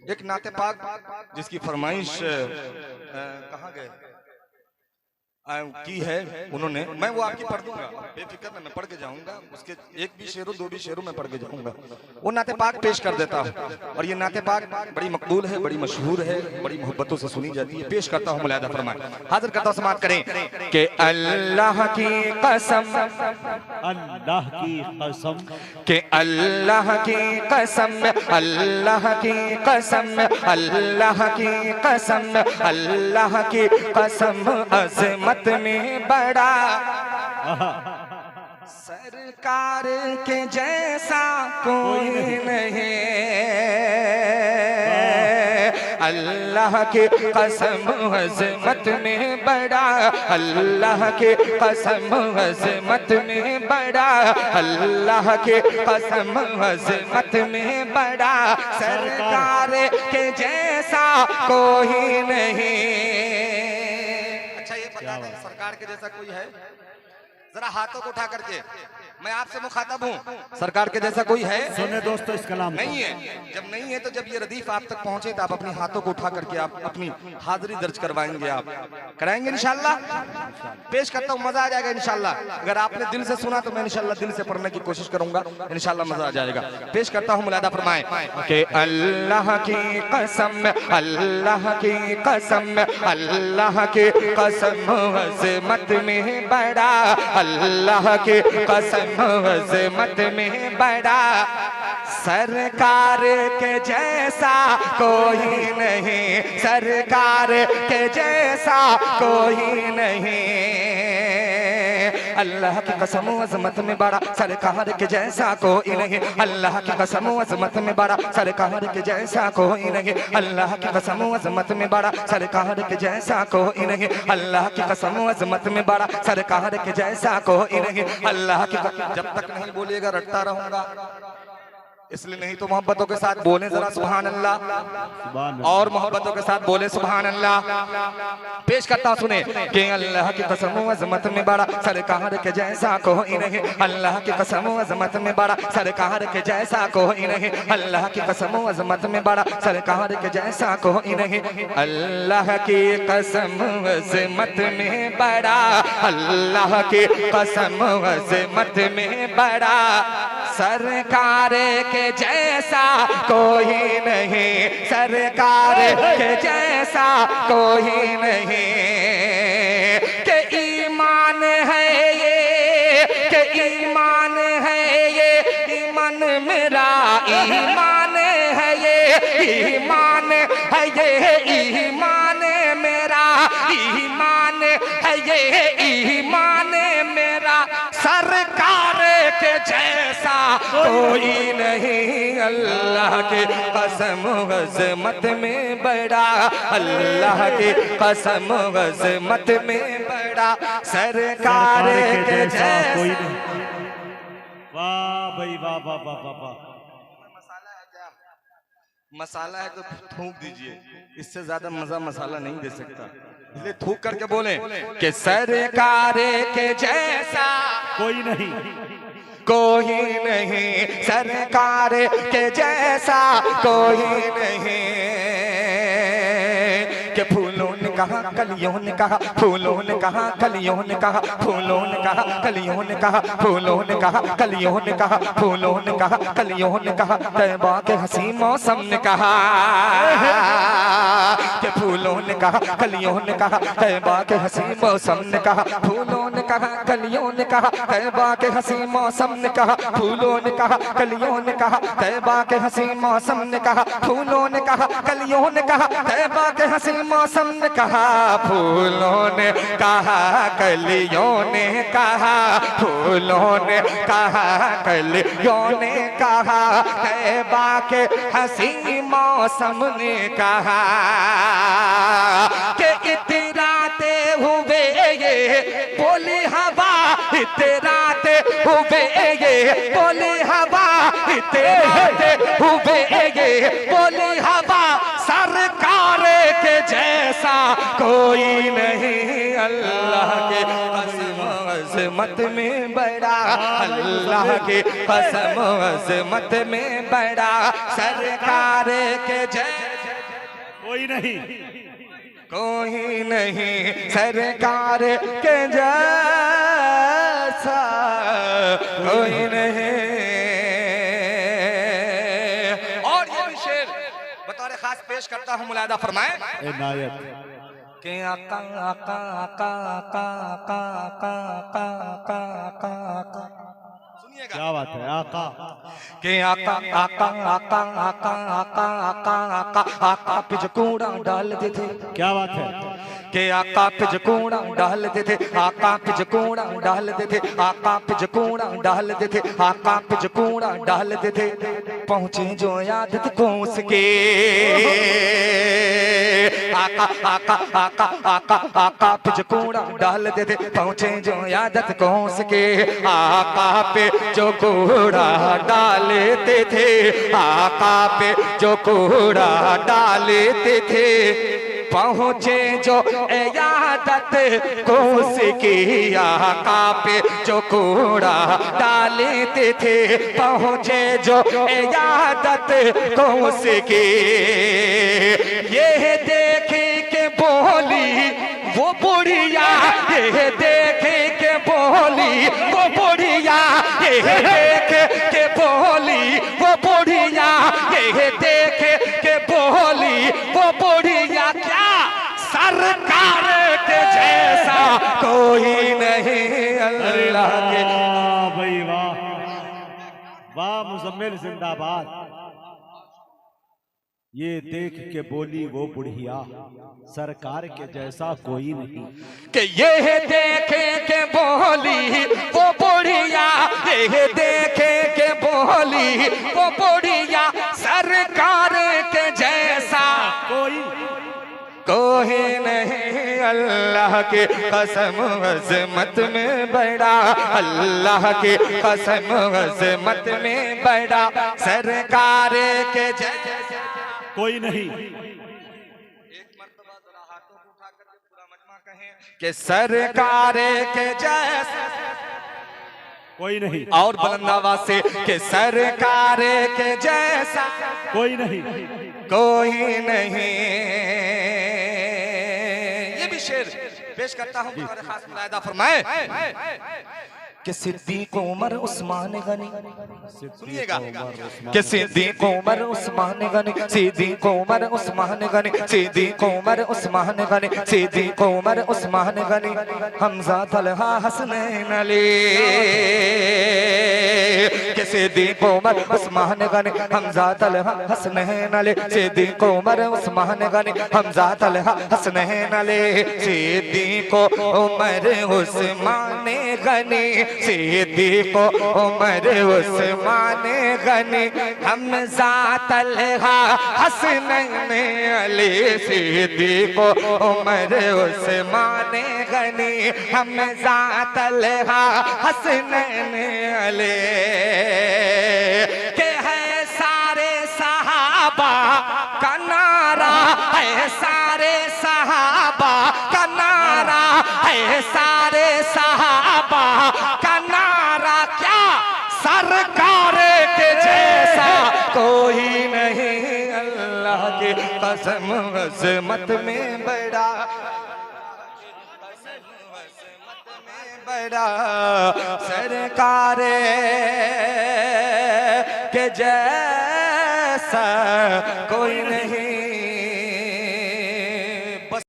एक नाते पाक जिसकी फरमाइश कहाँ गए की है उन्होंने, मैं वो आपकी पढ़ दूंगा, बेफिक्र में मैं पढ़ के जाऊंगा, उसके एक भी शेरों दो भी शेरों में पढ़ के जाऊंगा। वो नाते पाक पेश कर देता हूँ, और ये नाते पाक बड़ी मकबूल है, बड़ी मशहूर है, बड़ी मोहब्बतों से सुनी जाती है। पेश करता हूँ, मुलाहिदा फरमाए, हाजिर करता हूँ, समाअत करें कि अल्लाह की कसम, अल्लाह की कसम, कि अल्लाह की कसम, अल्लाह की कसम, अल्लाह की कसम, अल्लाह की कसम, अज़मत में बड़ा सरकार के जैसा कोई नहीं। अल्लाह की कसम, अज़मत में बड़ा, अल्लाह की कसम, अज़मत में बड़ा, अल्लाह की कसम, अज़मत में बड़ा सरकार के जैसा कोई नहीं। सरकार के जैसा कोई है? जरा हाथों को उठा करके, मैं आपसे मुखातब हूँ, सरकार के जैसा कोई है? सुने दोस्तों इस कलाम नहीं है। जब नहीं है तो जब ये रदीफ आप तक पहुंचे तो आप अपने हाथों को उठा करके आप अपनी हाजिरी दर्ज करवाएंगे, आप कराएंगे इंशाल्लाह। पेश करता हूँ, मजा आ जाएगा इंशाल्लाह। अगर आपने दिल से सुना तो मैं इंशाल्लाह दिल से पढ़ने की कोशिश करूंगा, इंशाल्लाह मजा आ जाएगा। पेश करता हूँ, मुलाहिदा फरमाएं कि अल्लाह की कसम, अल्लाह की कसम, अल्लाह की कसम, अज़मत में बड़ा, अल्लाह की कसम, अज़मत में बड़ा सरकार के जैसा कोई नहीं, सरकार के जैसा कोई नहीं। अल्लाह की कसम, अज़मत में बड़ा सरकार के जैसा कोई नहीं, अल्लाह की कसम, अज़मत में बड़ा सरकार के जैसा कोई नहीं, अल्लाह की कसम, अज़मत में बड़ा सरकार के जैसा कोई नहीं, अल्लाह की कसम, अज़मत में बड़ा सरकार के जैसा कोई नहीं। अल्लाह की जब तक नहीं बोलिएगा रटता रहूंगा, इसलिए नहीं तो मोहब्बतों के साथ बोले जरा सुभान अल्लाह, और मोहब्बतों के साथ बोले सुभान अल्लाह। पेश करता हूं, सुने कि अल्लाह की कसम, अज़मत में बड़ा सरकार के जैसा कोई नहीं, अल्लाह की कसम, अज़मत में बड़ा सरकार के जैसा कोई नहीं, अल्लाह की कसम, अज़मत में बड़ा सरकार के जैसा कोई नहीं। अल्लाह की कसम, अज़मत में बड़ा, अल्लाह की कसम, अज़मत में बड़ा सरकार के जैसा कोई नहीं, सरकार के जैसा कोई नहीं। के ईमान है ये, के ईमान है ये, ईमान मेरा ईमान है ये, ईमान है ये, ईमान मेरा ईमान है ये, ईमान मेरा सरकार के जैसा कोई नहीं। अल्लाह की कसम, अज़मत में बड़ा, अल्लाह की कसम, अज़मत में बड़ा सरकार के जैसा कोई नहीं। वाह भाई वाह वाह वाह वाह वाह। मसाला है क्या? मसाला है तो थूक दीजिए, इससे ज्यादा मजा मसाला नहीं दे सकता, इसलिए थूक करके बोले कि सरकार के जैसा कोई नहीं, कोई नहीं, सरकार के जैसा कोई नहीं। के फूलों ने कहा, कलियों ने कहा, फूलों ने कहा, कलियों ने कहा, फूलों ने कहा, कलियों ने कहा, फूलों ने कहा, कलियों ने कहा, फूलों ने कहा, कलियों ने कहा, तैबा के हसी मौसम ने कहा। के फूलों ने कहा, कलियों ने कहा, तैबा के हसी मौसम ने कहा, फूलों ने कहा, कलियों ने कहा, तैबा के हसी मौसम ने कहा, फूलों ने कहा, कलियों ने कहा, तैबा के हसी मौसम ने कहा, फूलों ने कहा, कलियों ने कहा, तैबा के हसी मौसम ने कहा, फूलों ने कहा, कलियों ने कहा, फूलों ने कहा, कलियों ने कहा, तैबा के हसी मौसम ने कहा कि इतराते हुए ये बोली हवा, इतराते हुए ये बोली हवा, इतराते हुए ये बोली हवा सरकार के जैसा कोई नहीं। अल्लाह के कसम, अज़मत में बड़ा, अल्लाह के कसम, अज़मत में बड़ा सरकार के जैसा कोई नहीं, कोई नहीं सरकार के जैसा, कोई नहीं। और ये भी शेर बतौर खास पेश करता हूँ, मुलादा फरमाए। इनायत के आका आका आका आका आका आका आका आका आका आका, सुनिएगा क्या बात है। आका के आका आका आका आका आका आका आका आका पे जो कूड़ा डाल देते, क्या बात है। के आका पे जो कूड़ा डाल देते, आका पे जो कूड़ा डाल देते, आका पे जो कूड़ा डाल देते, आका पे जो कूड़ा डाल देते, पहुंचे जो आदत को उसके। आका आका आका आका आका पे जो कूड़ा डाल देते, पहुंचे जो आदत को उसके। आका पे जो कूड़ा डालते थे, आका पे जो कूड़ा डालते थे, पहुंचे जो इयादत को उसकी। आका पे जो कूड़ा डालते थे, पहुंचे जो इयादत को उसकी। ये देखे के बोली वो बुढ़िया, ये देखे के बोली वो बुढ़िया, ये देखे के बोली वो बुढ़िया, ये देखे के बोली वो बुढ़िया। क्या सरकार के जैसा कोई नहीं अल्लाह के। वाह भाई वाह, वाह मुजम्मिल जिंदाबाद। ये देख के बोली वो बुढ़िया, सरकार के जैसा कोई नहीं। कि ये देखे के बोली वो बुढ़िया, ये देखे के बोली वो बुढ़िया, सरकार के जैसा कोई नहीं अल्लाह की कसम अज़मत में बड़ा, अल्लाह की कसम अज़मत में बड़ा, सरकार के जैसा कोई नहीं। एक मर्तबा जरा हाथों को उठा कर पूरा मजमा कहें कि सरकार के जैसा कोई नहीं। और बुलंद आवाज से कि सरकार के जैसा कोई नहीं। कोई नहीं। ये भी शेर पेश करता हूँ, खास मुलाहिदा फरमाए कि सिद्दीक उमर उस्मान गनी, सुनिएगा कि सिद्दीक उमर उस्मान गनी, सिद्दीक उमर उस्मान गनी, सिद्दीक उमर उस्मान गनी, सिद्दीक उमर उस्मान गनी, हमजा तलहा हसनैन अली। कि सिद्दीक उमर उस्मान गनी, हमजा तलहा हसनैन अली, सिद्दीक उमर उस्मान गनी, हमजा तलहा हसनैन अली, सिद्दीक उमर उस्मान गनी, सिद्दीक उमर उस्मान गनी, हमजा तलहा हसनैन अली, सिद्दीक उमर उस्मान गनी, हमजा तलहा हसनैन अली। के है सारे सहाबा का नारा, है सारे सहाबा का नारा, है सारे सहाबा का नारा। क्या सरकार के जैसा कोई नहीं अल्लाह की कसम अज़मत में बड़ा, बड़ा, सरकार के जैसा कोई नहीं।